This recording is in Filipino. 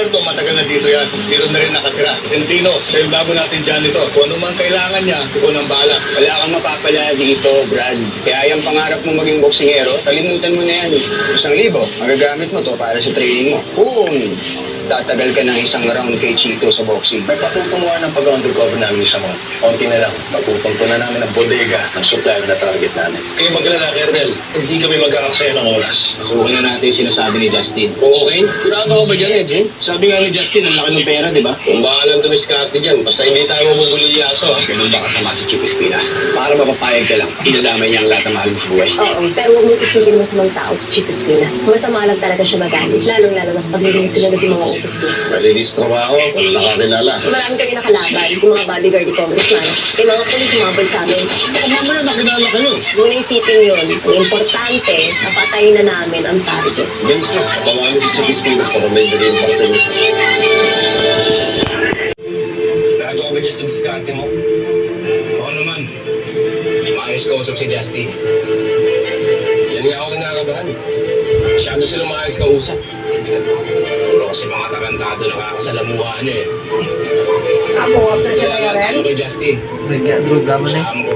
Roberto, matagal na dito yan. Dito na rin nakatira. Sentino, siya yung bago natin dyan ito. Kung ano man kailangan niya, ikaw nang bahala. Wala kang mapapala dito, Brad. Kaya yung pangarap mo maging boksingero, kalimutan mo na yan. 1,000, magagamit mo to para sa training mo. Kung tatagal ka ng isang round kay Chito sa boxing. May patutunguhan ng pag-undercover namin sa mga. Konti na lang. Pagpupunto na namin ang bodega ng supply na target namin. Kayo maglala, Kernel. Hindi kami mag-aaksaya ng oras. Subukan na natin yung sinasabi ni Justin. Okay? Kurado ka ba dyan, Edwin? Sabi nga ni Justin, ang laki ng pera, di ba? Kung bahalang dumiskarte dyan, basta hindi tayo mamumulilyaso. Ganun ba kasama si Chito Espinas? Para mapapayag ka lang, inadamay niya ang lahat ng mahal mo sa buhay. Oo, pero huwag mo isipin mo sa mga tao sa Chico Espinas. Masama lang talaga siya magalit, lalong-lalo na kapag hindi mo sinunod yung mga utos niya. Malinis trabaho, kung nakakilala. Marami kami nakalaban, yung mga bodyguard ni Congressman, yung mga pulis sumabal sa amin. Kung mamaya nakilala kayo. Huwag na isipin yun. Ang importante, napatayin na namin ang target. Ganun siya. Pawami si Pispinas para may bigay yung parte niya. Nagawa ba dyan sa diskarte mo? Oo naman. Maayos kausap si Justin. Yan nga ako kinakabahan. Masyado sila maayos kausap. Puro kasi mga tarantado nakakasalamuha niya eh. Ako, Kaya lang, ano kay Justin? Nagka-drug naman eh. Saan mo